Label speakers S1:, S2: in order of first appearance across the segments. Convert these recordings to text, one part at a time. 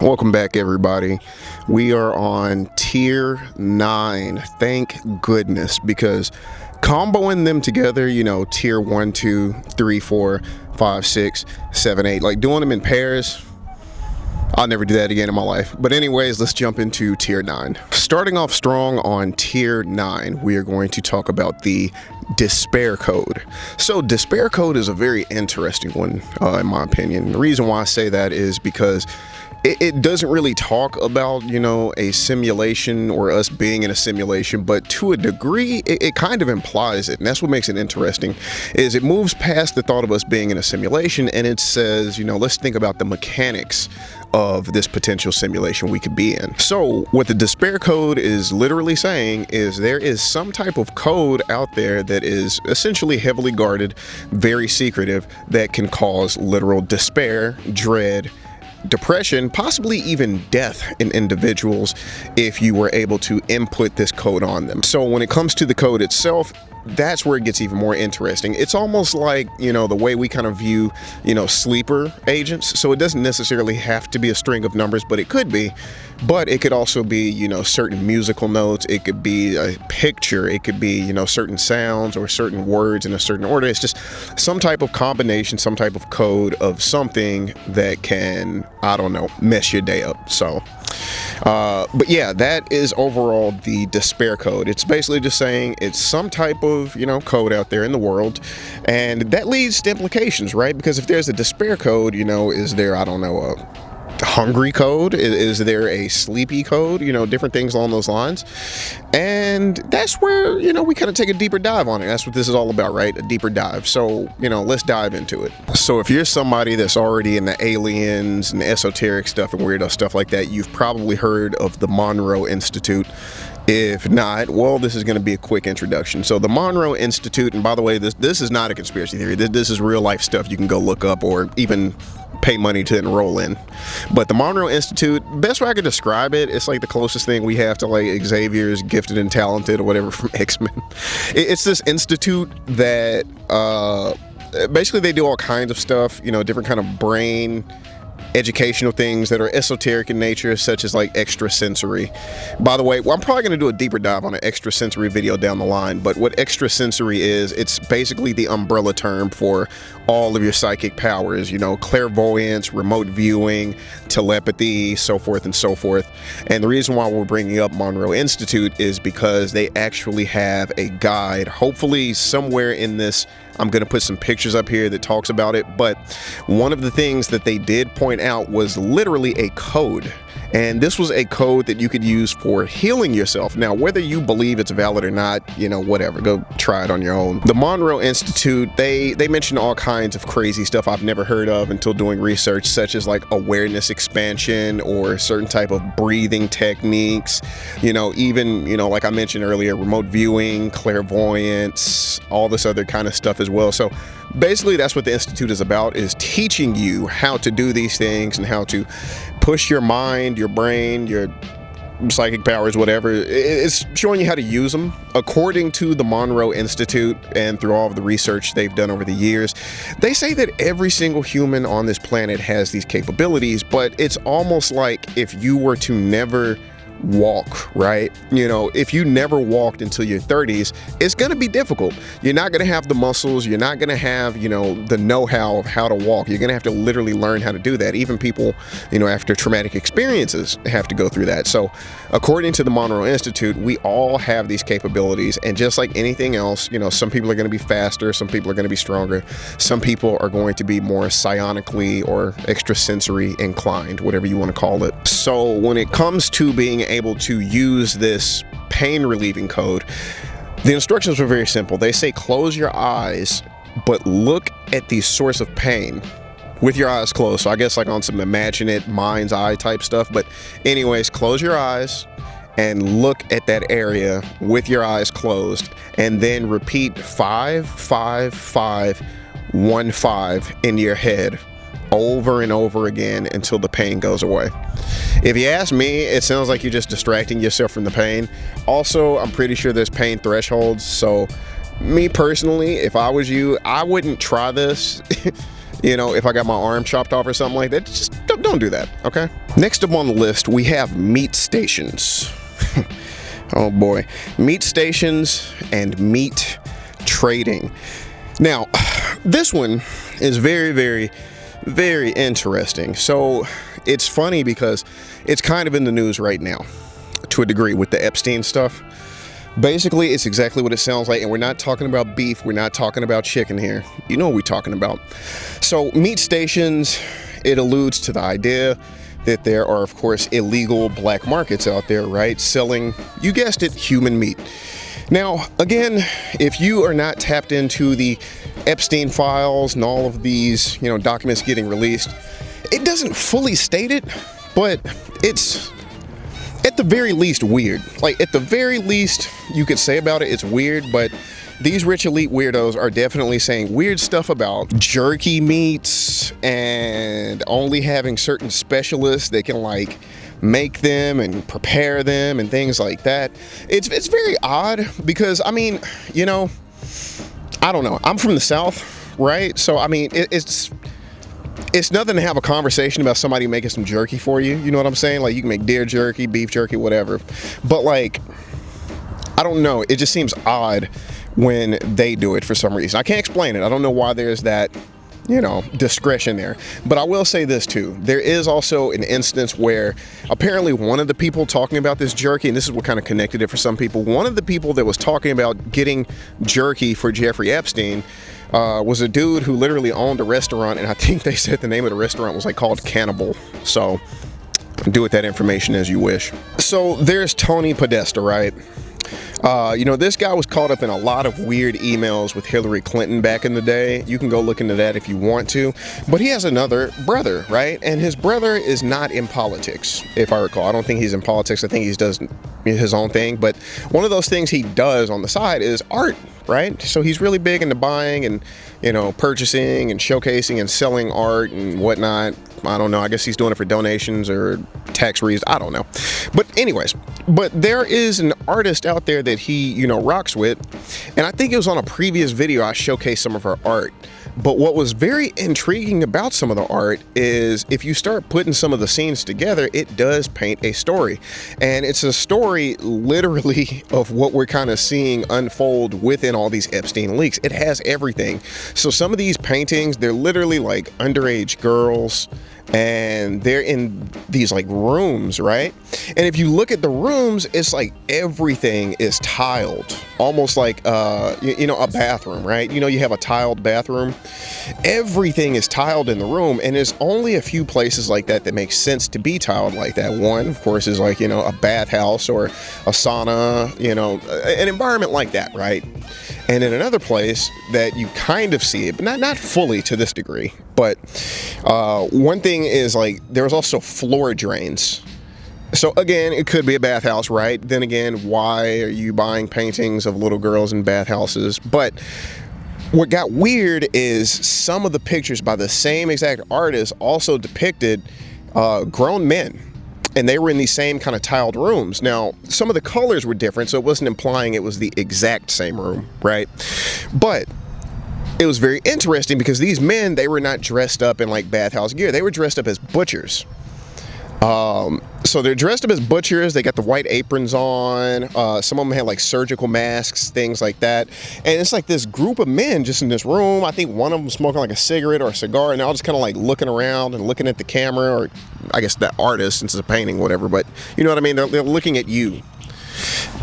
S1: Welcome back, everybody. We are on tier 9. Thank goodness, because comboing them together, you know, tier 1, 2, 3, 4, 5, 6, 7, 8, like doing them in pairs, I'll never do that again in my life. But anyways, let's jump into tier 9. Starting off strong on tier 9, we are going to talk about the despair code. So despair code is a very interesting one, in my opinion. The reason why I say that is because it doesn't really talk about, you know, a simulation or us being in a simulation, but to a degree, it kind of implies it. And that's what makes it interesting, is it moves past the thought of us being in a simulation, and it says, you know, let's think about the mechanics of this potential simulation we could be in. So what the despair code is literally saying is there is some type of code out there that is essentially heavily guarded, very secretive, that can cause literal despair, dread, depression, possibly even death in individuals if you were able to input this code on them. So when it comes to the code itself, that's where it gets even more interesting. It's almost like, you know, the way we kind of view, you know, sleeper agents. So it doesn't necessarily have to be a string of numbers, but it could be. But it could also be, you know, certain musical notes. It could be a picture. It could be, you know, certain sounds or certain words in a certain order. It's just some type of combination, some type of code of something that can, I don't know, mess your day up. So but yeah, that is overall the despair code. It's basically just saying it's some type of, you know, code out there in the world, and that leads to implications, right? Because if there's a despair code, you know, is there, I don't know, a hungry code? Is there a sleepy code? You know, different things along those lines. And that's where, you know, we kind of take a deeper dive on it. That's what this is all about, right? A deeper dive. So, you know, let's dive into it. So if you're somebody that's already in the aliens and esoteric stuff and weirdo stuff like that, you've probably heard of the Monroe Institute. If not, well, this is going to be a quick introduction. So the Monroe Institute, and by the way, this is not a conspiracy theory. This is real life stuff you can go look up or even pay money to enroll in. But the Monroe Institute, best way I could describe it, it's like the closest thing we have to like Xavier's Gifted and Talented or whatever from X-Men. It's this institute that basically they do all kinds of stuff, you know, different kind of brain educational things that are esoteric in nature, such as like extrasensory. By the way, well, I'm probably going to do a deeper dive on an extrasensory video down the line, but what extrasensory is, it's basically the umbrella term for all of your psychic powers, you know, clairvoyance, remote viewing, telepathy, so forth and so forth. And the reason why we're bringing up Monroe Institute is because they actually have a guide, hopefully somewhere in this. I'm going to put some pictures up here that talks about it, but one of the things that they did point out was literally a code. And this was a code that you could use for healing yourself. Now, whether you believe it's valid or not, you know, whatever, go try it on your own. The Monroe Institute, they mention all kinds of crazy stuff I've never heard of until doing research, such as like awareness expansion or certain type of breathing techniques, you know, even, you know, like I mentioned earlier, remote viewing, clairvoyance, all this other kind of stuff as well. So basically that's what the Institute is about, is teaching you how to do these things and how to push your mind, your brain, your psychic powers, whatever. It's showing you how to use them. According to the Monroe Institute and through all of the research they've done over the years, they say that every single human on this planet has these capabilities, but it's almost like if you were to never walk, right? You know, if you never walked until your 30s, it's going to be difficult. You're not going to have the muscles. You're not going to have, you know, the know-how of how to walk. You're going to have to literally learn how to do that. Even people, you know, after traumatic experiences have to go through that. So according to the Monroe Institute, we all have these capabilities. And just like anything else, you know, some people are going to be faster. Some people are going to be stronger. Some people are going to be more psionically or extrasensory inclined, whatever you want to call it. So when it comes to being able to use this pain relieving code, the instructions were very simple. They say close your eyes, but look at the source of pain with your eyes closed. So I guess like on some imagine it, mind's eye type stuff. But anyways, close your eyes and look at that area with your eyes closed, and then repeat 5, 5, 5, 1, 5 in your head over and over again until the pain goes away. If you ask me, it sounds like you're just distracting yourself from the pain. Also, I'm pretty sure there's pain thresholds. So me personally, if I was you, I wouldn't try this you know, if I got my arm chopped off or something like that. Just don't do that, okay? Next up on the list, we have meat stations. Oh boy, meat stations and meat trading. Now, this one is very, very, very interesting. So it's funny because it's kind of in the news right now to a degree with the Epstein stuff. Basically, it's exactly what it sounds like, and we're not talking about beef, we're not talking about chicken here. You know what we're talking about. So meat stations, it alludes to the idea that there are, of course, illegal black markets out there, right? Selling, you guessed it, human meat. Now, again, if you are not tapped into the Epstein files and all of these, you know, documents getting released, it doesn't fully state it, but it's at the very least weird. Like, at the very least you could say about it, it's weird, but these rich elite weirdos are definitely saying weird stuff about jerky meats and only having certain specialists that can like make them and prepare them and things like that. It's very odd because, I mean, you know, I don't know. I'm from the South, right? So, I mean, it's nothing to have a conversation about somebody making some jerky for you. You know what I'm saying? Like, you can make deer jerky, beef jerky, whatever. But like, I don't know. It just seems odd when they do it for some reason. I can't explain it. I don't know why there's that, you know, discretion there. But I will say this too. There is also an instance where apparently one of the people talking about this jerky, and this is what kind of connected it for some people, one of the people that was talking about getting jerky for Jeffrey Epstein was a dude who literally owned a restaurant, and I think they said the name of the restaurant was like called Cannibal. So do with that information as you wish. So there's Tony Podesta, right? You know, this guy was caught up in a lot of weird emails with Hillary Clinton back in the day. You can go look into that if you want to. But he has another brother, right? And his brother is not in politics, if I recall. I don't think he's in politics. I think he does his own thing. But one of those things he does on the side is art, right? So he's really big into buying and, you know, purchasing and showcasing and selling art and whatnot. I don't know. I guess he's doing it for donations or tax reasons. I don't know. But anyways, but there is an artist out there that he, you know, rocks with. And I think it was on a previous video I showcased some of her art. But what was very intriguing about some of the art is if you start putting some of the scenes together, it does paint a story. And it's a story literally of what we're kind of seeing unfold within all these Epstein leaks. It has everything. So some of these paintings, they're literally like underage girls, and they're in these like rooms, right? And if you look at the rooms, it's like everything is tiled, almost like you know, a bathroom, right? You know, you have a tiled bathroom. Everything is tiled in the room, and there's only a few places like that that makes sense to be tiled like that. One, of course, is like, you know, a bathhouse or a sauna, you know, an environment like that, right? And in another place that you kind of see it, but not fully to this degree. But one thing is, like, there's also floor drains. So again, it could be a bathhouse, right? Then again, why are you buying paintings of little girls in bathhouses? But what got weird is some of the pictures by the same exact artist also depicted grown men. And they were in these same kind of tiled rooms. Now, some of the colors were different, so it wasn't implying it was the exact same room, right? But it was very interesting because these men, they were not dressed up in like bathhouse gear. They were dressed up as butchers. So they're dressed up as butchers. They got the white aprons on. Some of them had like surgical masks, things like that. And it's like this group of men just in this room. I think one of them smoking like a cigarette or a cigar, and they're all just kind of like looking around and looking at the camera, or I guess that artist, since it's a painting, whatever. But you know what I mean? They're looking at you.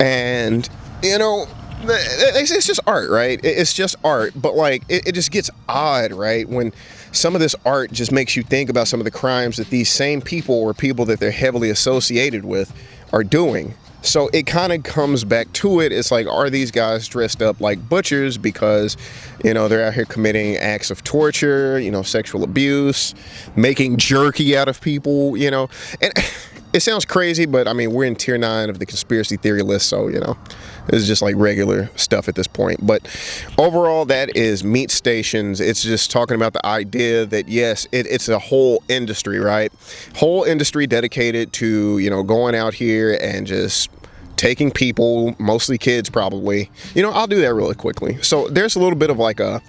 S1: And, you know, it's just art, right? It's just art. But like, it just gets odd, right? When some of this art just makes you think about some of the crimes that these same people or people that they're heavily associated with are doing. So it kind of comes back to it. It's like, are these guys dressed up like butchers because, you know, they're out here committing acts of torture, you know, sexual abuse, making jerky out of people, you know? And it sounds crazy, but I mean, we're in tier 9 of the conspiracy theory list, so, you know, it's just like regular stuff at this point. But overall, that is meat stations. It's just talking about the idea that, yes, it's a whole industry, right? Whole industry dedicated to, you know, going out here and just taking people, mostly kids probably. You know, I'll do that really quickly. So there's a little bit of like a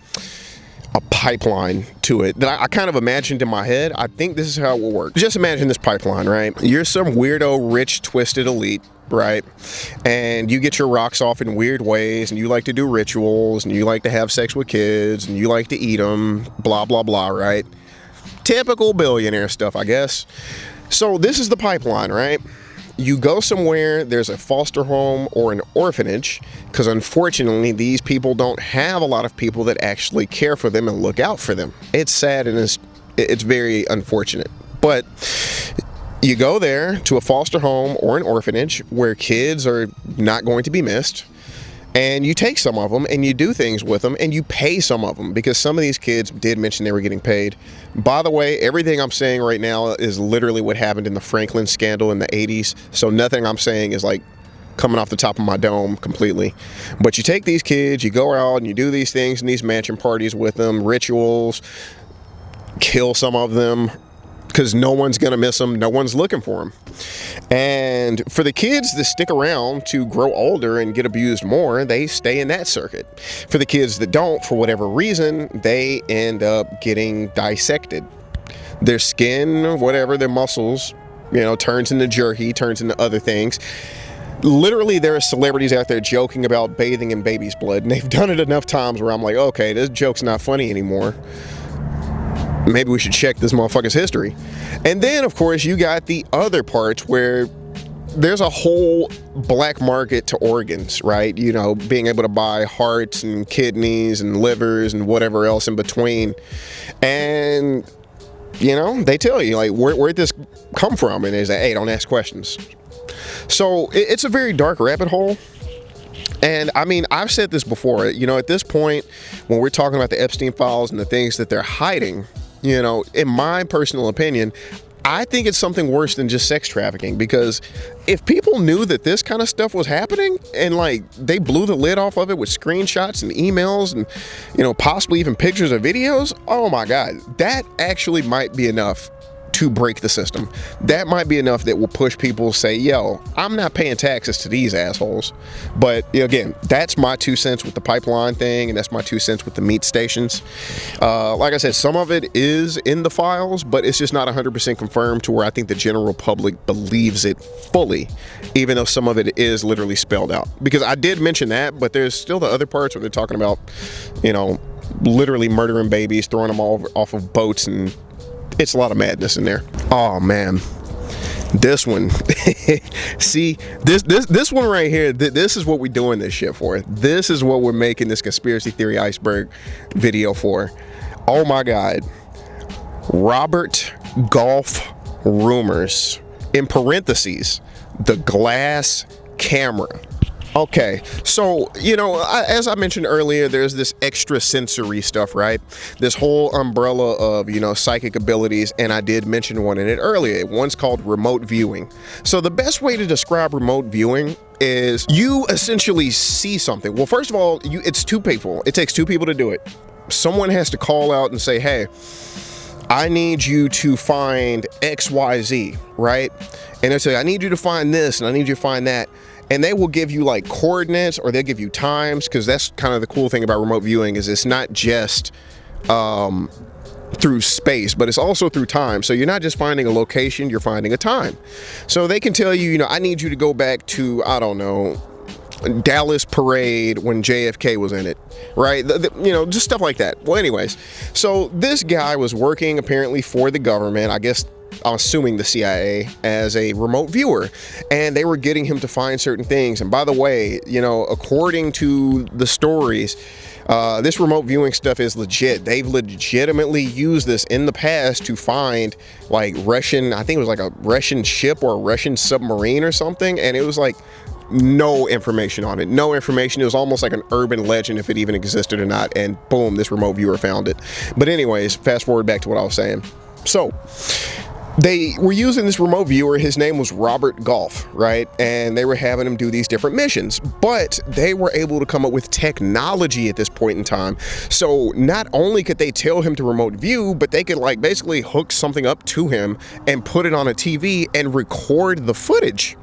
S1: a pipeline to it that I kind of imagined in my head. I think this is how it will work. Just imagine this pipeline, right? You're some weirdo, rich, twisted elite, right? And you get your rocks off in weird ways, and you like to do rituals, and you like to have sex with kids, and you like to eat them, blah, blah, blah, right? Typical billionaire stuff, I guess. So this is the pipeline, right? You go somewhere, there's a foster home or an orphanage, because unfortunately these people don't have a lot of people that actually care for them and look out for them. It's sad and it's very unfortunate. But you go there to a foster home or an orphanage where kids are not going to be missed, and you take some of them and you do things with them, and you pay some of them, because some of these kids did mention they were getting paid. By the way, everything I'm saying right now is literally what happened in the Franklin scandal in the 80s. So nothing I'm saying is like coming off the top of my dome completely. But you take these kids, you go out and you do these things in these mansion parties with them, rituals, kill some of them, because no one's gonna miss them, no one's looking for them. And for the kids that stick around to grow older and get abused more, they stay in that circuit. For the kids that don't, for whatever reason, they end up getting dissected. Their skin, whatever, their muscles, you know, turns into jerky, turns into other things. Literally, there are celebrities out there joking about bathing in baby's blood, and they've done it enough times where I'm like, okay, this joke's not funny anymore. Maybe we should check this motherfucker's history. And then, of course, you got the other parts where there's a whole black market to organs, right? You know, being able to buy hearts and kidneys and livers and whatever else in between. And, you know, they tell you, like, where'd this come from? And they say, hey, don't ask questions. So it's a very dark rabbit hole. And I mean, I've said this before, you know, at this point, when we're talking about the Epstein files and the things that they're hiding, you know, in my personal opinion, I think it's something worse than just sex trafficking, because if people knew that this kind of stuff was happening and like they blew the lid off of it with screenshots and emails and, you know, possibly even pictures or videos, oh my God, that actually might be enough to break the system. That might be enough that will push people to say, yo, I'm not paying taxes to these assholes. But again, that's my 2 cents with the pipeline thing, and that's my 2 cents with the meat stations. Like I said, some of it is in the files, but it's just not 100% confirmed to where I think the general public believes it fully, even though some of it is literally spelled out. Because I did mention that, but there's still the other parts where they're talking about, you know, literally murdering babies, throwing them all off of boats, and it's a lot of madness in there. Oh man, this one. See, this one right here, this is what we're doing this shit for. This is what we're making this conspiracy theory iceberg video for. Oh my God. Robert Golf rumors, in parentheses, the glass camera. Okay, so, you know, as I mentioned earlier, there's this extra sensory stuff, right? This whole umbrella of, you know, psychic abilities, and I did mention one in it earlier. One's called remote viewing. So the best way to describe remote viewing is you essentially see something. Well, first of all, it's two people. It takes two people to do it. Someone has to call out and say, hey, I need you to find XYZ, right? And they'll say, I need you to find this, and I need you to find that. And they will give you like coordinates, or they'll give you times, because that's kind of the cool thing about remote viewing is it's not just through space, but it's also through time. So you're not just finding a location, you're finding a time. So they can tell you, you know, I need you to go back to, I don't know, Dallas Parade when JFK was in it, right? You know, just stuff like that. Well, anyways, so this guy was working apparently for the government, I guess, I'm assuming the CIA, as a remote viewer, and they were getting him to find certain things. And by the way, you know, according to the stories, this remote viewing stuff is legit. They've legitimately used this in the past to find like Russian, I think it was like a Russian ship or a Russian submarine or something, and it was like no information on it, no information. It was almost like an urban legend if it even existed or not, and boom, this remote viewer found it. But anyways, fast forward back to what I was saying. So they were using this remote viewer. His name was Robert Golf, right? And they were having him do these different missions, but they were able to come up with technology at this point in time. So not only could they tell him to remote view, but they could like basically hook something up to him and put it on a TV and record the footage.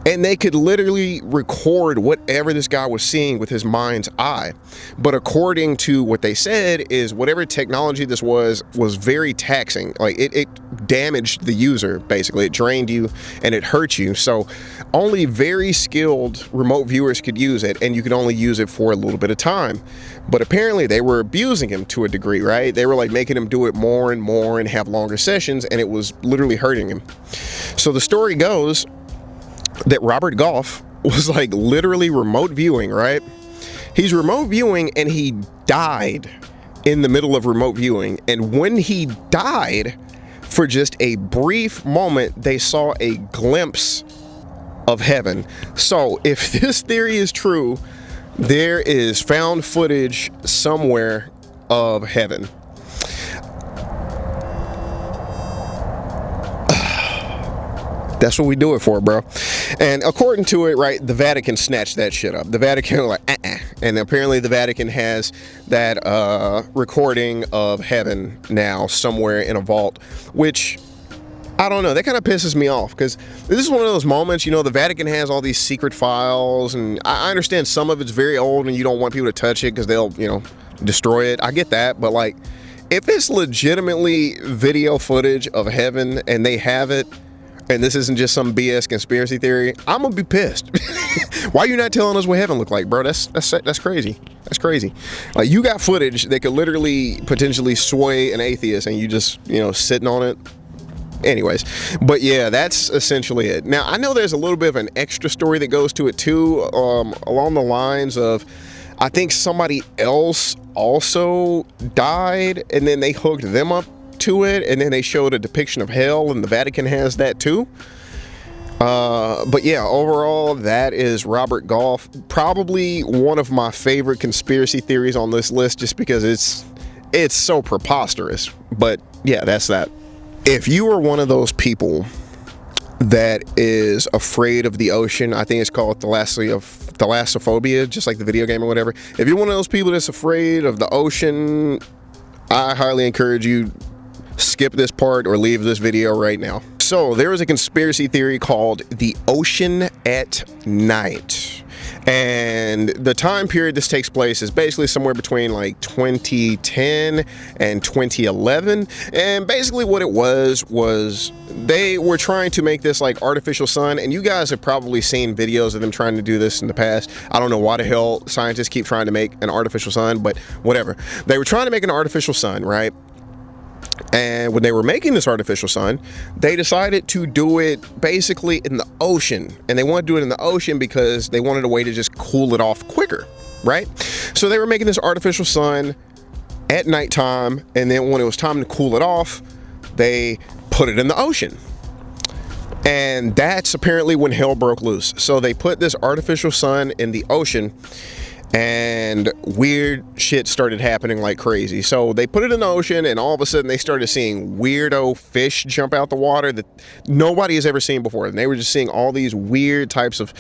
S1: and they could literally record whatever this guy was seeing with his mind's eye. But according to what they said is whatever technology this was very taxing. Like it damaged the user, basically. It drained you and it hurt you. So only very skilled remote viewers could use it, and you could only use it for a little bit of time. But apparently they were abusing him to a degree, right? They were like making him do it more and more and have longer sessions, and it was literally hurting him. So the story goes that Robert Goff was like literally remote viewing, right? He's remote viewing and he died in the middle of remote viewing. And when he died, for just a brief moment, they saw a glimpse of heaven. So if this theory is true, there is found footage somewhere of heaven. That's what we do it for, bro. And according to it, right, the Vatican snatched that shit up. The Vatican were like, and apparently the Vatican has that recording of heaven now somewhere in a vault, which I don't know. That kind of pisses me off, because this is one of those moments, you know, the Vatican has all these secret files, and I understand some of it's very old and you don't want people to touch it because they'll, you know, destroy it. I get that. But like, if it's legitimately video footage of heaven and they have it, and this isn't just some BS conspiracy theory, I'm gonna be pissed. Why are you not telling us what heaven looked like, bro? That's crazy. That's crazy. Like, you got footage that could literally potentially sway an atheist, and you just, you know, sitting on it. Anyways, but yeah, that's essentially it. Now, I know there's a little bit of an extra story that goes to it too, along the lines of, I think somebody else also died, and then they hooked them up to it, and then they showed a depiction of hell, and the Vatican has that too. But yeah, overall, that is Robert Goff. Probably one of my favorite conspiracy theories on this list, just because it's so preposterous. But yeah, that's that. If you are one of those people that is afraid of the ocean, I think it's called thalassophobia, just like the video game or whatever. If you're one of those people that's afraid of the ocean, I highly encourage you, skip this part or leave this video right now. So there is a conspiracy theory called the ocean at night, and the time period this takes place is basically somewhere between like 2010 and 2011. And basically what it was they were trying to make this like artificial sun, and you guys have probably seen videos of them trying to do this in the past. I don't know why the hell scientists keep trying to make an artificial sun, but whatever. They were trying to make an artificial sun, right? And when they were making this artificial sun, they decided to do it basically in the ocean. And they wanted to do it in the ocean because they wanted a way to just cool it off quicker, right? So they were making this artificial sun at nighttime, and then when it was time to cool it off, they put it in the ocean. And that's apparently when hell broke loose. So they put this artificial sun in the ocean, and weird shit started happening like crazy. So they put it in the ocean, and all of a sudden they started seeing weirdo fish jump out the water that nobody has ever seen before. And they were just seeing all these weird types of,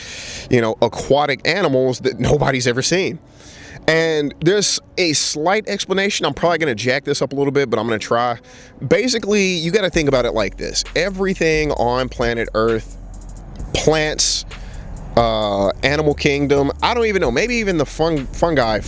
S1: you know, aquatic animals that nobody's ever seen. And there's a slight explanation. I'm probably going to jack this up a little bit, but I'm going to try. Basically, you got to think about it like this. Everything on planet Earth, plants, animal kingdom, I don't even know, maybe even the fungi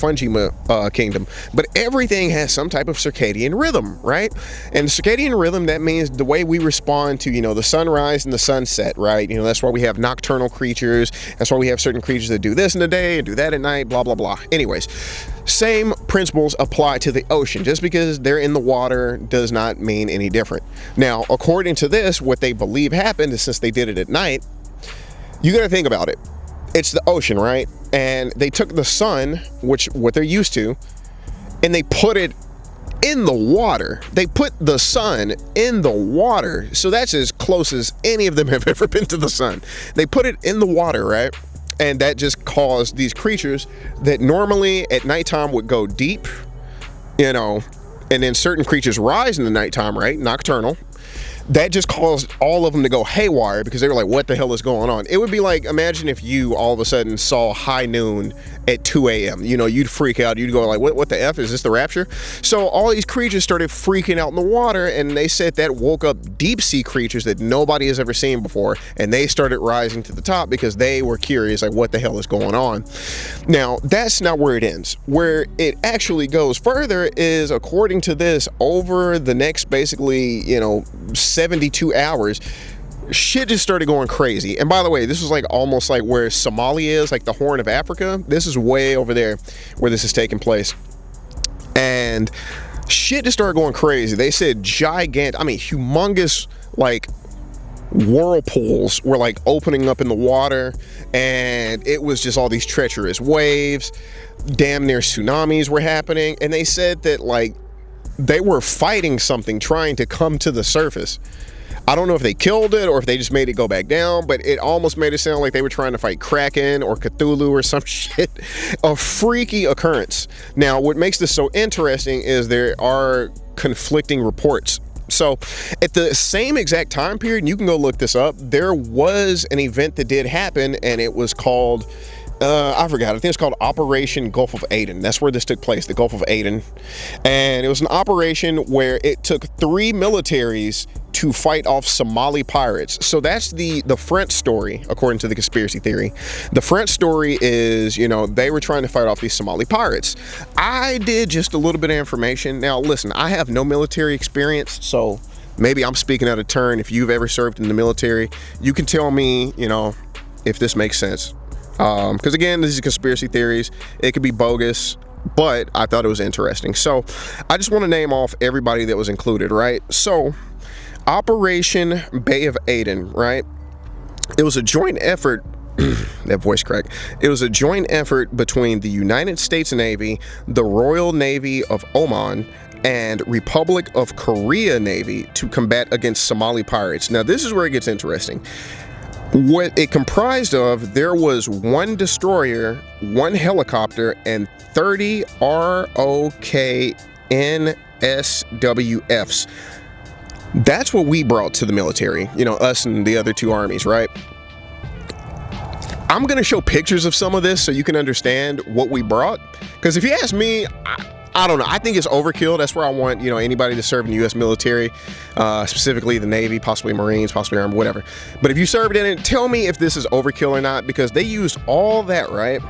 S1: kingdom, but everything has some type of circadian rhythm, right? And circadian rhythm, that means the way we respond to, you know, the sunrise and the sunset, right? You know, that's why we have nocturnal creatures. That's why we have certain creatures that do this in the day and do that at night, blah, blah, blah. Anyways, same principles apply to the ocean. Just because they're in the water does not mean any different. Now, according to this, what they believe happened is, since they did it at night, you got to think about it. It's the ocean, right? And they took the sun, which what they're used to, and they put it in the water. They put the sun in the water. So that's as close as any of them have ever been to the sun. They put it in the water, right? And that just caused these creatures that normally at nighttime would go deep, you know, and then certain creatures rise in the nighttime, right? Nocturnal. that just caused all of them to go haywire because they were like, what the hell is going on? It would be like, imagine if you all of a sudden saw high noon at 2 a.m. You know, you'd freak out. You'd go like, what the F? Is this the rapture? So all these creatures started freaking out in the water, and they said that woke up deep sea creatures that nobody has ever seen before, and they started rising to the top because they were curious, like, what the hell is going on? Now, that's not where it ends. Where it actually goes further is, according to this, over the next basically, 72 hours, shit just started going crazy. And by the way, this was like almost like where Somalia is, like the Horn of Africa. This is way over there where this is taking place. And shit just started going crazy. They said humongous, like, whirlpools were like opening up in the water, and it was just all these treacherous waves. Damn near tsunamis were happening. And they said that, like, they were fighting something trying to come to the surface. I don't know if they killed it or if they just made it go back down, but it almost made it sound like they were trying to fight Kraken or Cthulhu or some shit. A freaky occurrence. Now, what makes this so interesting is there are conflicting reports. So at the same exact time period, and you can go look this up, there was an event that did happen, and it was called, I forgot, I think it's called Operation Gulf of Aden. That's where this took place, the Gulf of Aden. And it was an operation where it took 3 militaries to fight off Somali pirates. So that's the front story, according to the conspiracy theory. The front story is, they were trying to fight off these Somali pirates. I did just a little bit of information. Now, listen, I have no military experience, so maybe I'm speaking out of turn. If you've ever served in the military, you can tell me, if this makes sense. Because again, these are conspiracy theories. It could be bogus, but I thought it was interesting. So I just want to name off everybody that was included, right? So Operation Bay of Aden, right? It was a joint effort. That voice crack. It was a joint effort between the United States Navy, the Royal Navy of Oman, and Republic of Korea Navy to combat against Somali pirates. Now, this is where it gets interesting. What it comprised of, there was 1 destroyer, 1 helicopter, and 30 ROKNSWFs. That's what we brought to the military, us and the other 2 armies, right? I'm gonna show pictures of some of this so you can understand what we brought. Because if you ask me, I don't know. I think it's overkill. That's where I want, anybody to serve in the U.S. military, specifically the Navy, possibly Marines, possibly Army, whatever. But if you served in it, tell me if this is overkill or not, because they used all that, right?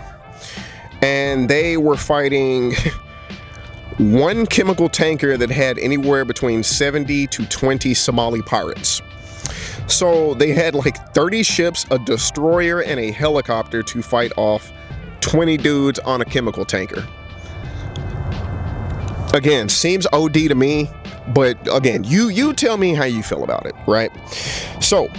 S1: And they were fighting 1 chemical tanker that had anywhere between 70 to 20 Somali pirates. So they had like 30 ships, a destroyer, and a helicopter to fight off 20 dudes on a chemical tanker. Again, seems OD to me, but again, you tell me how you feel about it, right? So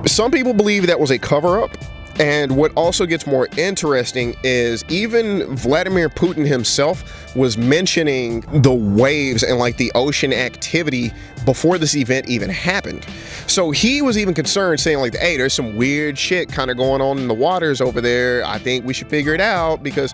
S1: some people believe that was a cover-up. And what also gets more interesting is even Vladimir Putin himself was mentioning the waves and like the ocean activity before this event even happened. So he was even concerned, saying like, hey, there's some weird shit kind of going on in the waters over there. I think we should figure it out because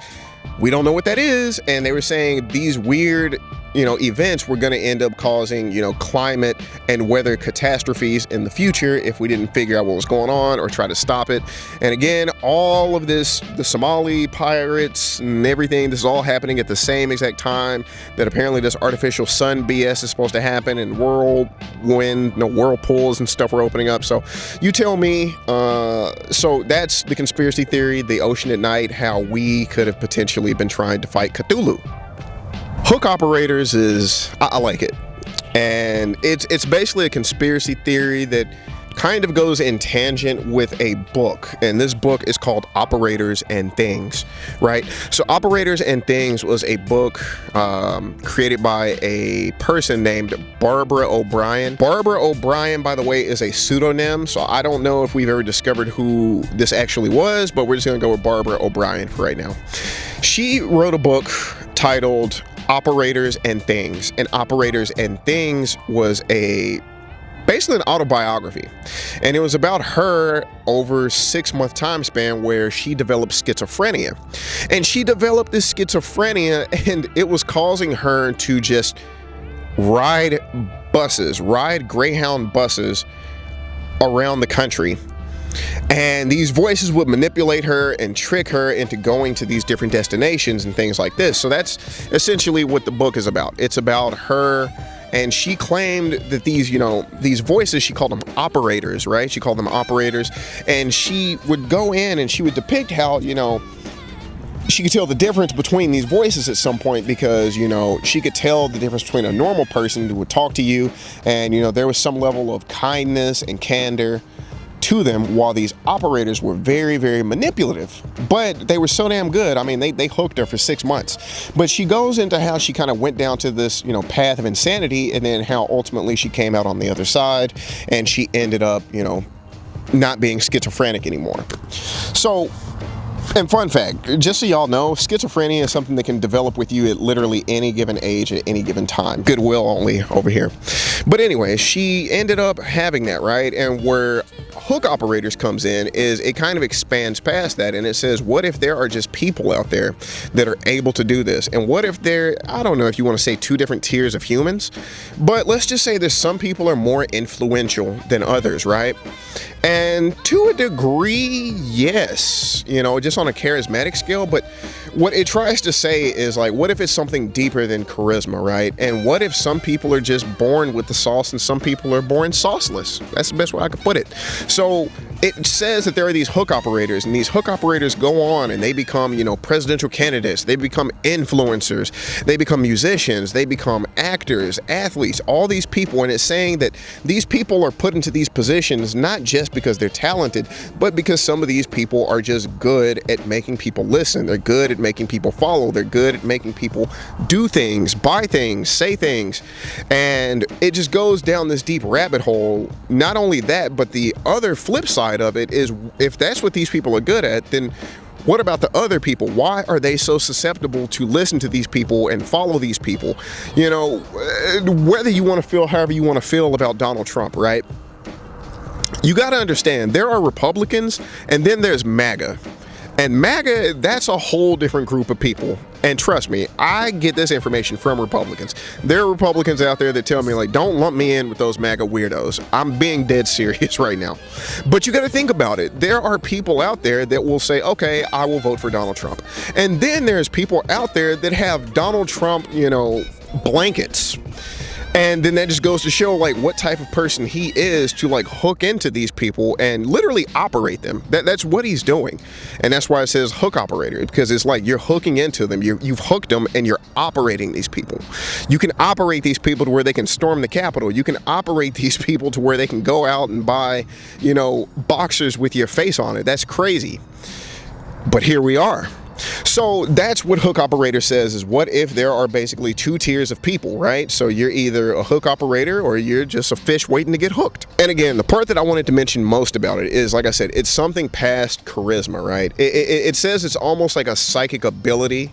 S1: we don't know what that is. And they were saying these weird, events were going to end up causing, climate and weather catastrophes in the future if we didn't figure out what was going on or try to stop it. And again, all of this, the Somali pirates and everything, this is all happening at the same exact time that apparently this artificial sun BS is supposed to happen and whirlpools and stuff were opening up. So you tell me, so that's the conspiracy theory, the ocean at night, how we could have potentially been trying to fight Cthulhu. Hook operators is, I like it. And it's basically a conspiracy theory that kind of goes in tangent with a book. And this book is called Operators and Things, right? So Operators and Things was a book created by a person named Barbara O'Brien. Barbara O'Brien, by the way, is a pseudonym. So I don't know if we've ever discovered who this actually was, but we're just gonna go with Barbara O'Brien for right now. She wrote a book titled Operators and Things, and Operators and Things was basically an autobiography, and it was about her over 6-month time span where she developed schizophrenia. And she developed this schizophrenia, and it was causing her to just ride buses, ride Greyhound buses around the country. And these voices would manipulate her and trick her into going to these different destinations and things like this. So that's essentially what the book is about. It's about her, and she claimed that these, you know, these voices, she called them operators, right? She called them operators, and she would go in and she would depict how, you know, she could tell the difference between these voices at some point, because, you know, she could tell the difference between a normal person who would talk to you and, you know, there was some level of kindness and candor to them, while these operators were very, very manipulative. But they were so damn good. I mean, they hooked her for 6 months. But she goes into how she kind of went down to this, you know, path of insanity, and then how ultimately she came out on the other side and she ended up, you know, not being schizophrenic anymore. So, and fun fact, just so y'all know, schizophrenia is something that can develop with you at literally any given age at any given time. Goodwill only over here. But anyway, she ended up having that, right? And where hook operators comes in is it kind of expands past that, and it says, what if there are just people out there that are able to do this? And what if there, I don't know if you want to say two different tiers of humans, but let's just say there's some people are more influential than others, right? And to a degree, yes, you know, just on a charismatic scale. But what it tries to say is, like, what if it's something deeper than charisma, right? And what if some people are just born with the sauce and some people are born sauceless? That's the best way I could put it. So it says that there are these hook operators, and these hook operators go on and they become, you know, presidential candidates, they become influencers, they become musicians, they become actors, athletes, all these people. And it's saying that these people are put into these positions not just because they're talented, but because some of these people are just good at making people listen. They're good at making people follow. They're good at making people do things, buy things, say things. And it just goes down this deep rabbit hole. Not only that, but the other flip side of it is, if that's what these people are good at, then what about the other people? Why are they so susceptible to listen to these people and follow these people? You know, whether you want to feel however you want to feel about Donald Trump, right? You got to understand, there are Republicans and then there's MAGA. And MAGA, that's a whole different group of people. And trust me, I get this information from Republicans. There are Republicans out there that tell me, like, don't lump me in with those MAGA weirdos. I'm being dead serious right now. But you got to think about it. There are people out there that will say, okay, I will vote for Donald Trump. And then there's people out there that have Donald Trump, you know, blankets. And then that just goes to show, like, what type of person he is to, like, hook into these people and literally operate them. That's what he's doing. And that's why it says hook operator, because it's like you're hooking into them. You've hooked them and you're operating these people. You can operate these people to where they can storm the Capitol. You can operate these people to where they can go out and buy, you know, boxers with your face on it. That's crazy. But here we are. So that's what hook operator says, is what if there are basically two tiers of people, right? So you're either a hook operator or you're just a fish waiting to get hooked. And again, the part that I wanted to mention most about it is, like I said, it's something past charisma, right? It says it's almost like a psychic ability,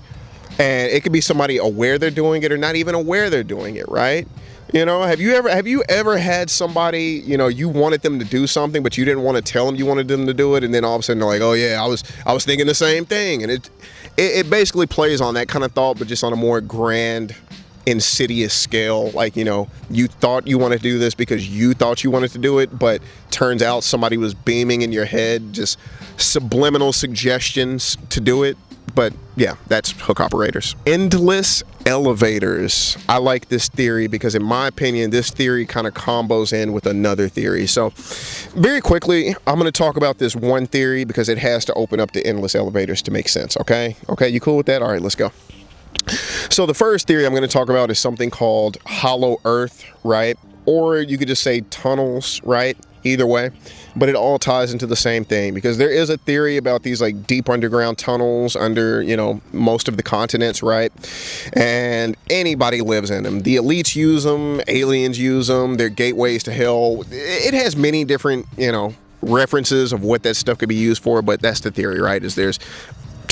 S1: and it could be somebody aware they're doing it or not even aware they're doing it, right? You know, have you ever had somebody, you know, you wanted them to do something, but you didn't want to tell them you wanted them to do it, and then all of a sudden they're like, oh yeah, I was thinking the same thing. And it basically plays on that kind of thought, but just on a more grand, insidious scale. Like, you know, you thought you wanted to do this because you thought you wanted to do it, but turns out somebody was beaming in your head, just subliminal suggestions to do it. But yeah, that's hook operators. Endless elevators. I like this theory because, in my opinion, this theory kind of combos in with another theory. So very quickly, I'm going to talk about this one theory because it has to open up to endless elevators to make sense. Okay, you cool with that? All right, let's go. So the first theory I'm going to talk about is something called hollow earth, right? Or you could just say tunnels, right? Either way, but it all ties into the same thing, because there is a theory about these, like, deep underground tunnels under, you know, most of the continents, right? And anybody lives in them. The elites use them, aliens use them, they're gateways to hell. It has many different, you know, references of what that stuff could be used for, but that's the theory, right? Is there's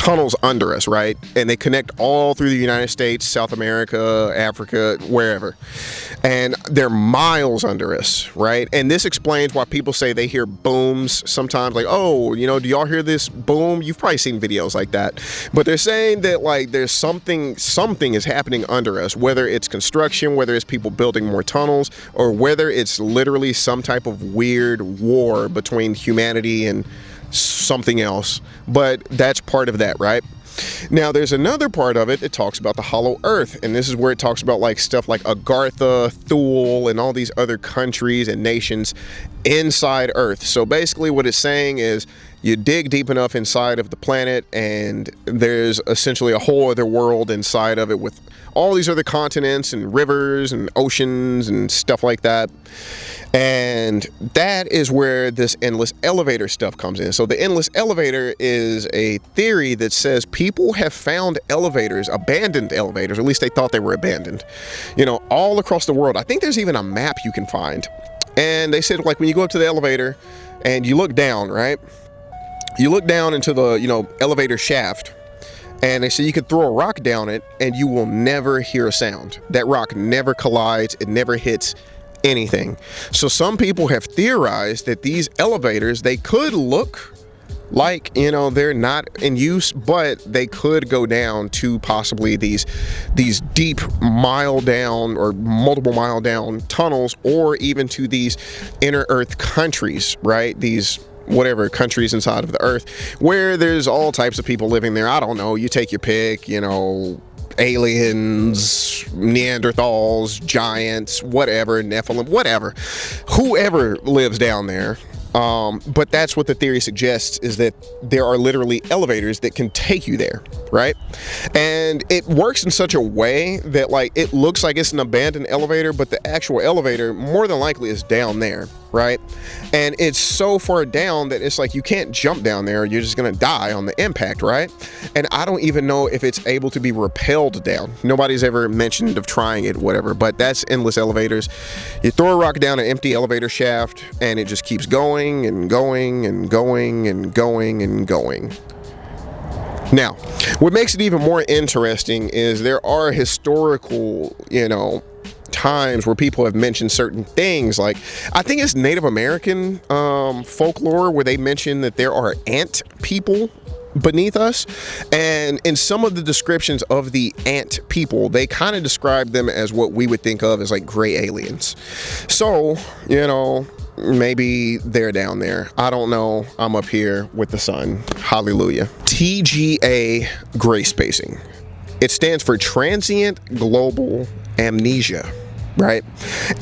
S1: tunnels under us, right? And they connect all through the United States, South America, Africa, wherever. And they're miles under us, right? And this explains why people say they hear booms sometimes, like, oh, you know, do y'all hear this boom? You've probably seen videos like that. But they're saying that, like, there's something is happening under us, whether it's construction, whether it's people building more tunnels, or whether it's literally some type of weird war between humanity and something else. But that's part of that, right? Now there's another part of it that talks about the hollow earth, and this is where it talks about like stuff like Agartha, Thule, and all these other countries and nations inside earth. So basically what it's saying is you dig deep enough inside of the planet and there's essentially a whole other world inside of it with all these other continents and rivers and oceans and stuff like that. And that is where this endless elevator stuff comes in. So the endless elevator is a theory that says people have found elevators, abandoned elevators, or at least they thought they were abandoned, you know, all across the world. I think there's even a map you can find. And they said, like, when you go up to the elevator and you look down, right? You look down into the, you know, elevator shaft, and they say you could throw a rock down it and you will never hear a sound. That rock never collides, it never hits anything. So some people have theorized that these elevators, they could look like, you know, they're not in use, but they could go down to possibly these deep mile down or multiple mile down tunnels, or even to these inner earth countries, right? These whatever countries inside of the earth where there's all types of people living there. I don't know, you take your pick, you know, aliens, Neanderthals, giants, whatever, Nephilim, whatever, whoever lives down there. But that's what the theory suggests, is that there are literally elevators that can take you there, right? And it works in such a way that, like, it looks like it's an abandoned elevator, but the actual elevator more than likely is down there, right? And it's so far down that it's like you can't jump down there, you're just gonna die on the impact, right? And I don't even know if it's able to be rappelled down. Nobody's ever mentioned of trying it, whatever, but that's endless elevators. You throw a rock down an empty elevator shaft and it just keeps going and going and going and going and going. Now, what makes it even more interesting is there are historical, you know, times where people have mentioned certain things. Like, I think it's Native American folklore where they mention that there are ant people beneath us, and in some of the descriptions of the ant people, they kind of describe them as what we would think of as like gray aliens. So, you know, maybe they're down there. I don't know. I'm up here with the sun. Hallelujah. T.G.A. Grayspacing. It stands for Transient Global Amnesia, right?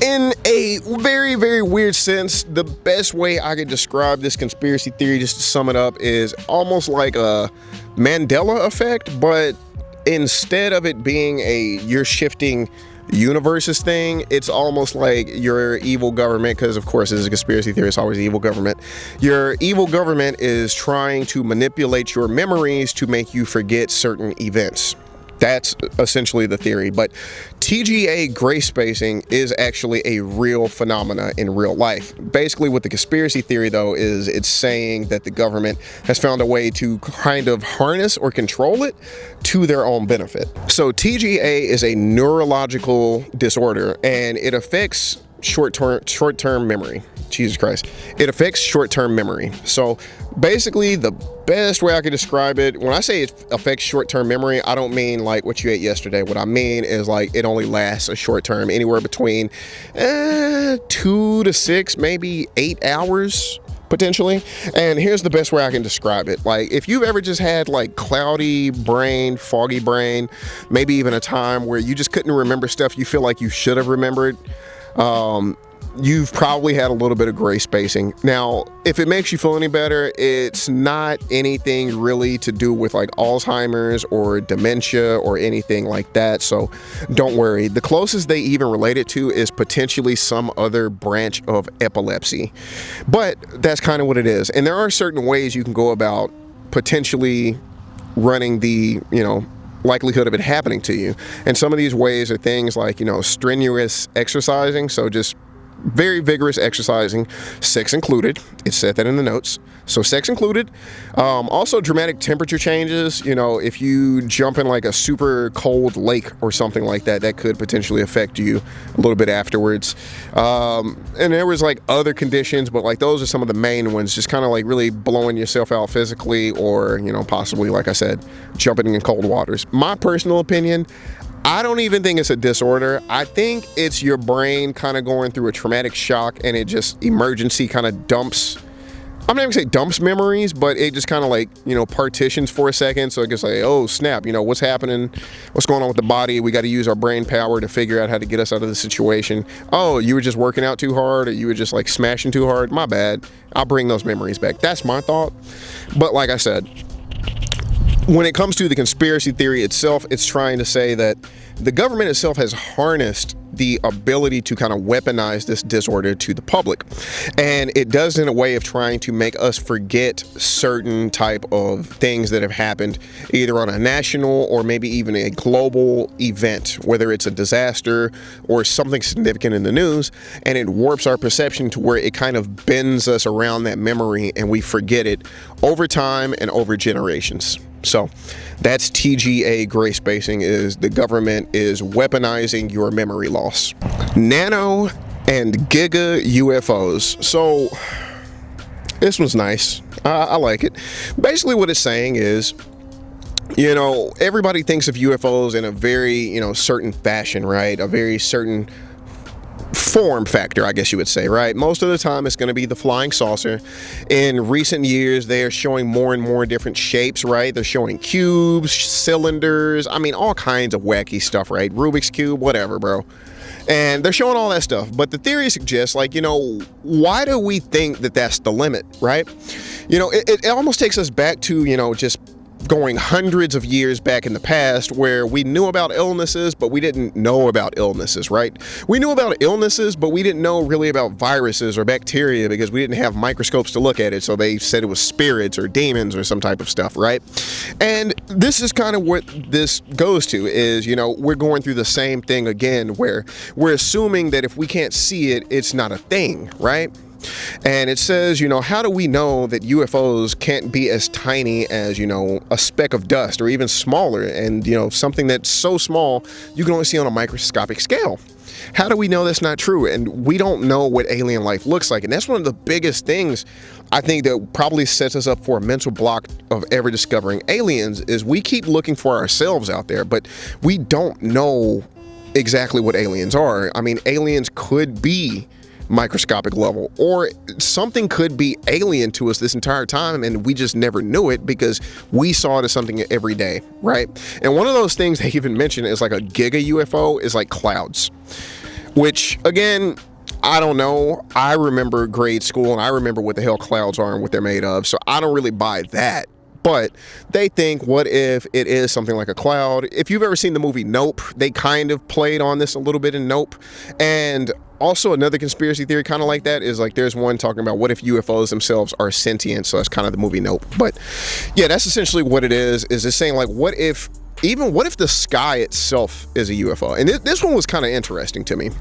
S1: In a very, very weird sense, the best way I could describe this conspiracy theory, just to sum it up, is almost like a Mandela effect, but instead of it being a you're shifting universes thing, it's almost like your evil government, because of course this is a conspiracy theory, it's always evil government. Your evil government is trying to manipulate your memories to make you forget certain events. That's essentially the theory. But T.G.A. Grayspacing is actually a real phenomena in real life. Basically what the conspiracy theory though is, it's saying that the government has found a way to kind of harness or control it to their own benefit. So T.G.A. is a neurological disorder and it affects short-term memory. Jesus Christ. It affects short-term memory. So basically the best way I could describe it, when I say it affects short-term memory, I don't mean like what you ate yesterday. What I mean is like it only lasts a short term, anywhere between 2 to 6, maybe 8 hours potentially. And here's the best way I can describe it. Like, if you've ever just had like cloudy brain, foggy brain, maybe even a time where you just couldn't remember stuff you feel like you should have remembered, you've probably had a little bit of gray spacing. Now, if it makes you feel any better, it's not anything really to do with like Alzheimer's or dementia or anything like that, so don't worry. The closest they even relate it to is potentially some other branch of epilepsy, but that's kind of what it is. And there are certain ways you can go about potentially running the, you know, likelihood of it happening to you. And some of these ways are things like, you know, strenuous exercising. So just very vigorous exercising, sex included. It said that in the notes. So sex included. Also dramatic temperature changes. You know, if you jump in like a super cold lake or something like that, that could potentially affect you a little bit afterwards. And there was like other conditions, but like those are some of the main ones, just kind of like really blowing yourself out physically, or, you know, possibly, like I said, jumping in cold waters. My personal opinion, I don't even think it's a disorder. I think it's your brain kind of going through a traumatic shock, and it just emergency kind of dumps, I'm not even gonna say dumps memories, but it just kind of like, you know, partitions for a second. So it gets like, oh snap, you know, what's happening? What's going on with the body? We got to use our brain power to figure out how to get us out of the situation. Oh, you were just working out too hard, or you were just like smashing too hard. My bad. I'll bring those memories back. That's my thought. But like I said, when it comes to the conspiracy theory itself, it's trying to say that the government itself has harnessed the ability to kind of weaponize this disorder to the public. And it does in a way of trying to make us forget certain type of things that have happened, either on a national or maybe even a global event, whether it's a disaster or something significant in the news, and it warps our perception to where it kind of bends us around that memory and we forget it over time and over generations. So that's T.G.A. Grayspacing, is the government is weaponizing your memory loss. Nano and Giga UFOs. So this one's nice. I like it. Basically what it's saying is, you know, everybody thinks of UFOs in a very, you know, certain fashion, right? A very certain form factor, I guess you would say, right? Most of the time it's going to be the flying saucer. In recent years, they are showing more and more different shapes, right? They're showing cubes, cylinders, I mean, all kinds of wacky stuff, right? Rubik's Cube, whatever, bro. And they're showing all that stuff. But the theory suggests, like, you know, why do we think that that's the limit, right? You know, it almost takes us back to, you know, just going hundreds of years back in the past, where we knew about illnesses, but we didn't know about illnesses, right? We knew about illnesses, but we didn't know really about viruses or bacteria because we didn't have microscopes to look at it. So they said it was spirits or demons or some type of stuff, right? And this is kind of what this goes to is, you know, we're going through the same thing again, where we're assuming that if we can't see it, it's not a thing, right? And it says, you know, how do we know that UFOs can't be as tiny as, you know, a speck of dust, or even smaller, and, you know, something that's so small you can only see on a microscopic scale? How do we know that's not true? And we don't know what alien life looks like. And that's one of the biggest things I think that probably sets us up for a mental block of ever discovering aliens, is we keep looking for ourselves out there, but we don't know exactly what aliens are. I mean, aliens could be microscopic level, or something could be alien to us this entire time and we just never knew it because we saw it as something every day, right? And one of those things they even mentioned is like a Giga UFO is like clouds, which again, I don't know. I remember grade school and I remember what the hell clouds are and what they're made of, so I don't really buy that. But they think, what if it is something like a cloud? If you've ever seen the movie Nope, they kind of played on this a little bit in Nope. And also another conspiracy theory kind of like that is like, there's one talking about what if UFOs themselves are sentient? So that's kind of the movie Nope. But yeah, that's essentially what it is it's saying like, what if the sky itself is a UFO? And this one was kind of interesting to me.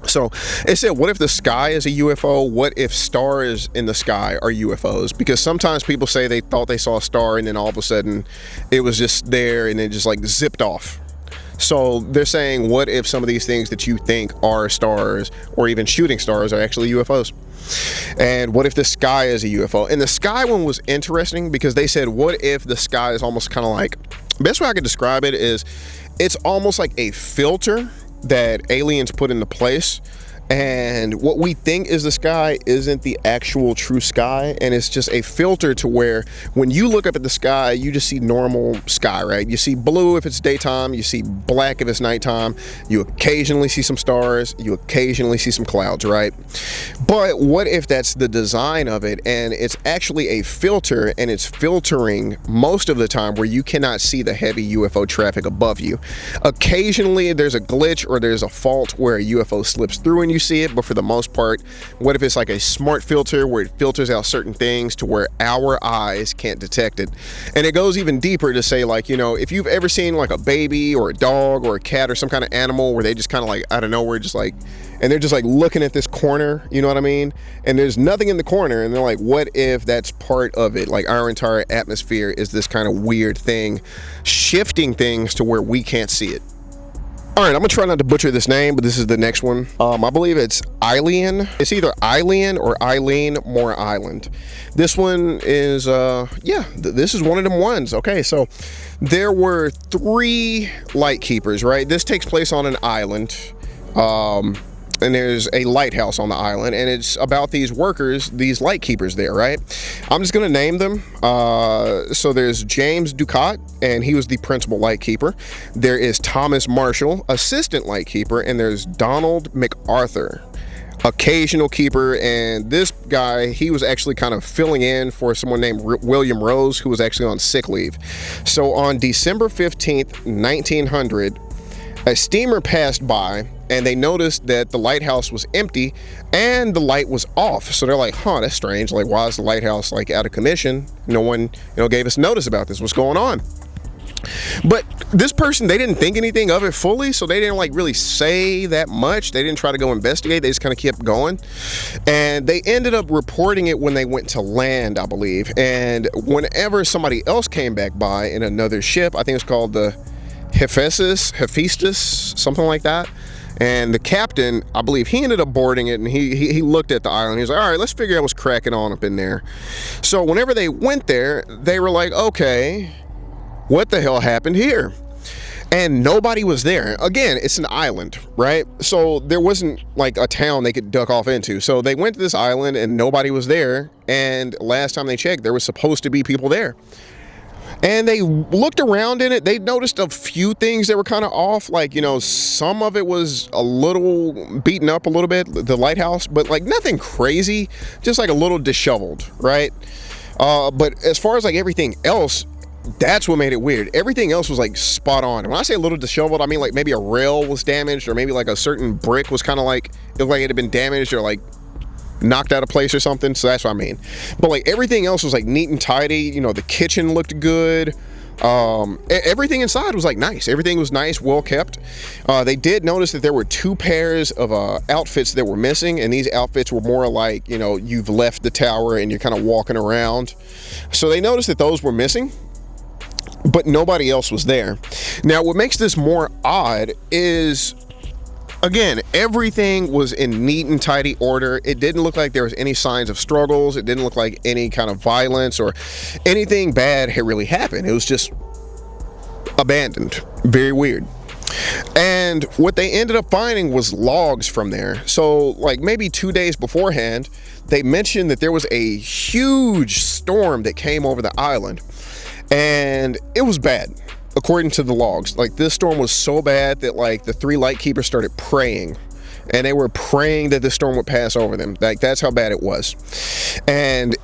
S1: So it said, what if the sky is a UFO? What if stars in the sky are UFOs? Because sometimes people say they thought they saw a star and then all of a sudden it was just there and it just like zipped off. So they're saying, what if some of these things that you think are stars or even shooting stars are actually UFOs? And what if the sky is a UFO? And the sky one was interesting because they said, what if the sky is almost kind of like, best way I could describe it is it's almost like a filter that aliens put into place, and what we think is the sky isn't the actual true sky, and it's just a filter to where when you look up at the sky, you just see normal sky, right? You see blue if it's daytime, you see black if it's nighttime, you occasionally see some stars, you occasionally see some clouds, right? But what if that's the design of it and it's actually a filter, and it's filtering most of the time where you cannot see the heavy UFO traffic above you? Occasionally there's a glitch or there's a fault where a UFO slips through and you see it, but for the most part, what if it's like a smart filter where it filters out certain things to where our eyes can't detect it? And it goes even deeper to say, like, you know, if you've ever seen like a baby or a dog or a cat or some kind of animal where they just kind of like out of nowhere just like, and they're just like looking at this corner, you know what I mean? And there's nothing in the corner, and they're like, what if that's part of it? Like our entire atmosphere is this kind of weird thing, shifting things to where we can't see it. All right, I'm gonna try not to butcher this name, but this is the next one. I believe it's Eilean. It's either Eilean or Eilean Mor Island. This one is, this is one of them ones. Okay, so there were 3 light keepers, right? This takes place on an island. And there's a lighthouse on the island, and it's about these workers, these light keepers there, right? I'm just gonna name them. So there's James Ducat, and he was the principal light keeper. There is Thomas Marshall, assistant light keeper, and there's Donald MacArthur, occasional keeper. And this guy, he was actually kind of filling in for someone named William Rose, who was actually on sick leave. So on December 15th, 1900, a steamer passed by, and they noticed that the lighthouse was empty and the light was off. So they're like, huh, that's strange. Like, why is the lighthouse like out of commission? No one, gave us notice about this. What's going on? But this person, they didn't think anything of it fully, so they didn't like really say that much. They didn't try to go investigate. They just kind of kept going, and they ended up reporting it when they went to land, I believe. And whenever somebody else came back by in another ship, I think it's called the Hephaestus, something like that. And the captain, I believe, he ended up boarding it, and he looked at the island. He was like, all right, let's figure out what's cracking on up in there. So whenever they went there, they were like, okay, what the hell happened here? And nobody was there. Again, it's an island, right? So there wasn't like a town they could duck off into. So they went to this island and nobody was there. And last time they checked, there was supposed to be people there. And they looked around in it. They noticed a few things that were kind of off. Like, some of it was a little beaten up a little bit, the lighthouse, but like nothing crazy, just like a little disheveled, right? But as far as like everything else, that's what made it weird. Everything else was like spot on. And when I say a little disheveled, I mean like maybe a rail was damaged, or maybe like a certain brick was kind of like, it looked like it had been damaged or like knocked out of place or something. So that's what I mean. But like everything else was like neat and tidy. The kitchen looked good. Everything inside was like nice. Everything was nice, well kept. They did notice that there were 2 pairs of outfits that were missing, and these outfits were more like, you've left the tower and you're kind of walking around. So they noticed that those were missing, but nobody else was there. Now, what makes this more odd is, again, everything was in neat and tidy order. It didn't look like there was any signs of struggles. It didn't look like any kind of violence or anything bad had really happened. It was just abandoned. Very weird. And what they ended up finding was logs from there. So like maybe 2 days beforehand, they mentioned that there was a huge storm that came over the island, and it was bad. According to the logs, like this storm was so bad that like the 3 light keepers started praying, and they were praying that the storm would pass over them. Like that's how bad it was. And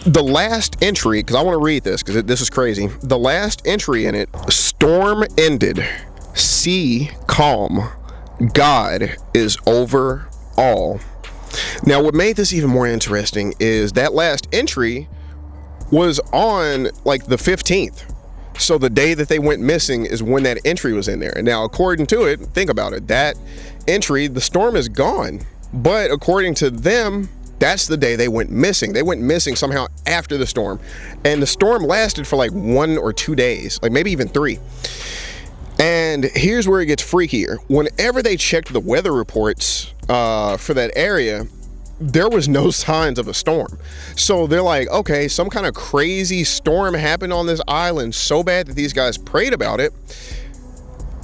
S1: the last entry, because I want to read this because this is crazy. The last entry in it: storm ended, sea calm, God is over all. Now, what made this even more interesting is that last entry was on like the 15th. So the day that they went missing is when that entry was in there. And now, according to it, think about it, that entry, the storm is gone. But according to them, that's the day they went missing. They went missing somehow after the storm. And the storm lasted for like 1 or 2 days, like maybe even 3. And here's where it gets freakier. Whenever they checked the weather reports for that area, there was no signs of a storm. So they're like, okay, some kind of crazy storm happened on this island so bad that these guys prayed about it,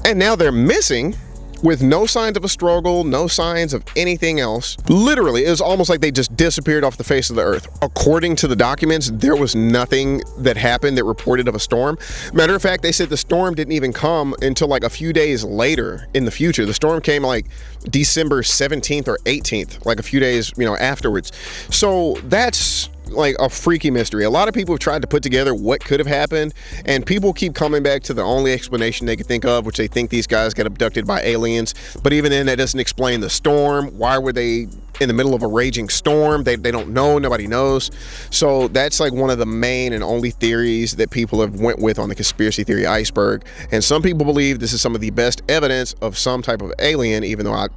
S1: and now they're missing with no signs of a struggle, no signs of anything else. Literally, it was almost like they just disappeared off the face of the earth. According to the documents, there was nothing that happened that reported of a storm. Matter of fact, they said the storm didn't even come until like a few days later in the future. The storm came like December 17th or 18th, like a few days, afterwards. So that's like a freaky mystery. A lot of people have tried to put together what could have happened, and people keep coming back to the only explanation they can think of, which they think these guys got abducted by aliens. But even then, that doesn't explain the storm. Why were they in the middle of a raging storm? They don't know. Nobody knows. So that's like one of the main and only theories that people have went with on the conspiracy theory iceberg. And some people believe this is some of the best evidence of some type of alien, even though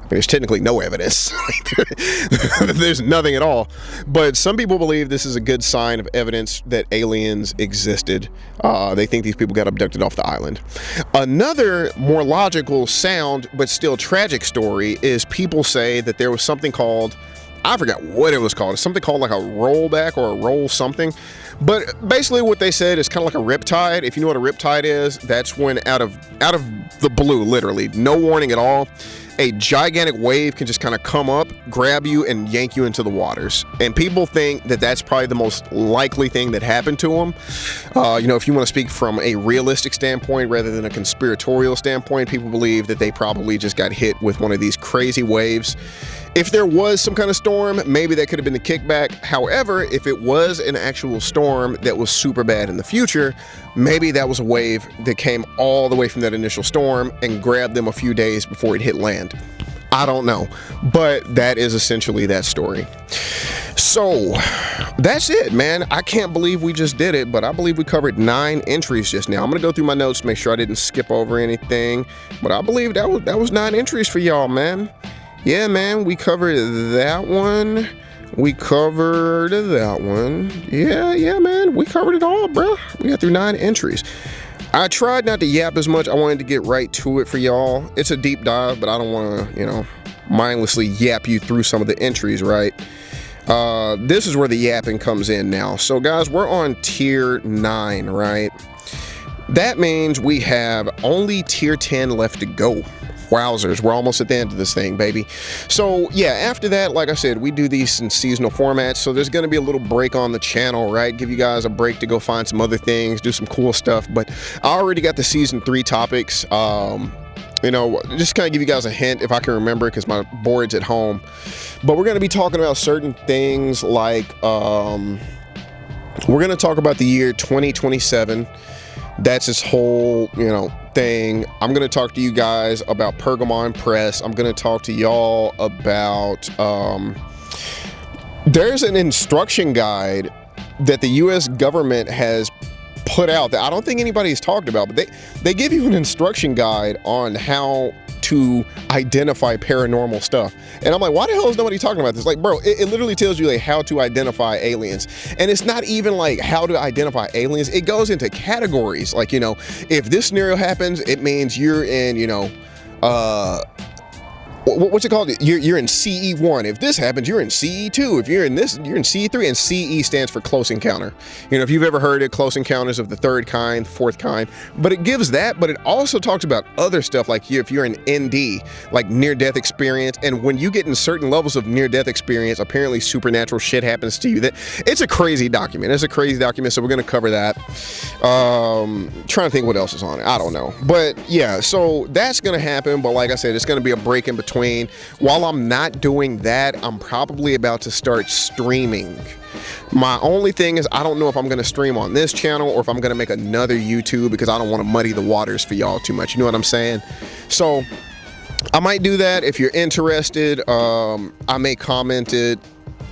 S1: there's technically no evidence. There's nothing at all. But some people believe this is a good sign of evidence that aliens existed. They think these people got abducted off the island. Another more logical sound, but still tragic story is people say that there was something called, I forgot what it was called. It's something called like a rollback or a roll something. But basically what they said is kind of like a riptide. If you know what a riptide is, that's when out of the blue, literally, no warning at all, a gigantic wave can just kind of come up, grab you, and yank you into the waters. And people think that that's probably the most likely thing that happened to them. You know, if you want to speak from a realistic standpoint rather than a conspiratorial standpoint, people believe that they probably just got hit with one of these crazy waves. If there was some kind of storm, maybe that could have been the kickback. However, if it was an actual storm that was super bad in the future, maybe that was a wave that came all the way from that initial storm and grabbed them a few days before it hit land. I don't know, but that is essentially that story. So that's it, man. I can't believe we just did it, but I believe we covered 9 entries just now. I'm gonna go through my notes, make sure I didn't skip over anything, but I believe that was 9 entries for y'all, man. Yeah, man, we covered that one. We covered that one. Yeah, man, we covered it all, bro. We got through 9 entries. I tried not to yap as much. I wanted to get right to it for y'all. It's a deep dive, but I don't want to, you know, mindlessly yap you through some of the entries, right? This is where the yapping comes in now. So, guys, we're on tier 9, right? That means we have only tier 10 left to go. Wowzers, we're almost at the end of this thing, baby. So yeah, after that, like I said, we do these in seasonal formats, so there's going to be a little break on the channel, right? Give you guys a break to go find some other things, do some cool stuff. But I already got the season 3 topics. You know, just kind of give you guys a hint if I can remember, because my board's at home. But we're going to be talking about certain things like we're going to talk about the year 2027. That's this whole, you know, thing. I'm going to talk to you guys about Pergamon Press. I'm going to talk to y'all about there's an instruction guide that the US government has put out that I don't think anybody's talked about, but they give you an instruction guide on how to identify paranormal stuff. And I'm like, why the hell is nobody talking about this? Like, bro, it literally tells you like how to identify aliens. And it's not even like how to identify aliens. It goes into categories. Like, you know, if this scenario happens, it means you're in, you know, what's it called? You're in CE1. If this happens, you're in CE2. If you're in this, you're in CE3. And CE stands for close encounter. You know, if you've ever heard it, close encounters of the 3rd kind, 4th kind. But it gives that, but it also talks about other stuff like if you're an ND, like near-death experience. And when you get in certain levels of near-death experience, apparently supernatural shit happens to you. It's a crazy document. It's a crazy document, so we're going to cover that. Trying to think what else is on it. I don't know. But yeah, so that's going to happen. But like I said, it's going to be a break in between. While I'm not doing that, I'm probably about to start streaming. My only thing is I don't know if I'm going to stream on this channel or if I'm going to make another YouTube, because I don't want to muddy the waters for y'all too much. You know what I'm saying? So I might do that. If you're interested, I may comment it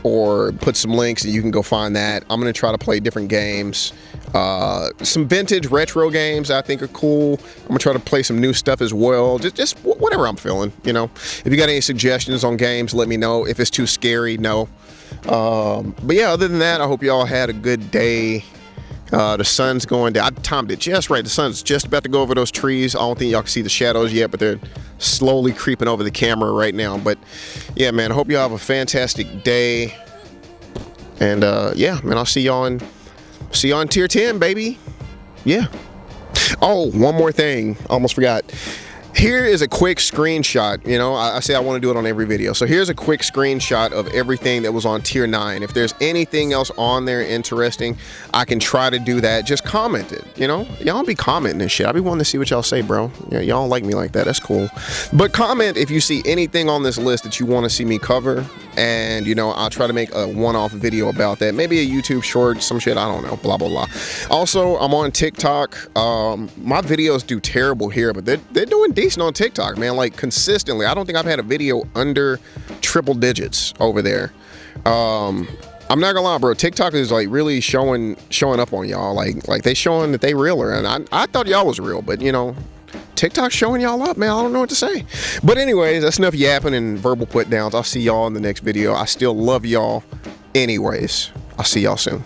S1: or put some links and you can go find that. I'm going to try to play different games. Some vintage retro games I think are cool. I'm gonna try to play some new stuff as well. Just whatever I'm feeling, you know. If you got any suggestions on games, let me know. If it's too scary, no. But yeah, other than that, I hope y'all had a good day. The sun's going down. I timed it just right. The sun's just about to go over those trees. I don't think y'all can see the shadows yet, but they're slowly creeping over the camera right now. But yeah, man, I hope y'all have a fantastic day. And yeah, man, I'll see y'all on tier 10, baby. Yeah. Oh, one more thing. Almost forgot. Here is a quick screenshot. You know, I say I want to do it on every video. So here's a quick screenshot of everything that was on tier 9. If there's anything else on there interesting, I can try to do that. Just comment it, you know? Y'all be commenting and shit. I be wanting to see what y'all say, bro. Yeah, y'all don't like me like that. That's cool. But comment if you see anything on this list that you want to see me cover. And, you know, I'll try to make a one-off video about that. Maybe a YouTube short, some shit, I don't know, blah, blah, blah. Also, I'm on TikTok. My videos do terrible here, but they're doing decent on TikTok, man, like consistently. I don't think I've had a video under triple digits over there. I'm not gonna lie, bro, TikTok is like really showing up on y'all. Like they showing that they realer, and I thought y'all was real, but you know, TikTok's showing y'all up, man. I don't know what to say. But anyways, that's enough yapping and verbal put downs. I'll see y'all in the next video. I still love y'all anyways. I'll see y'all soon.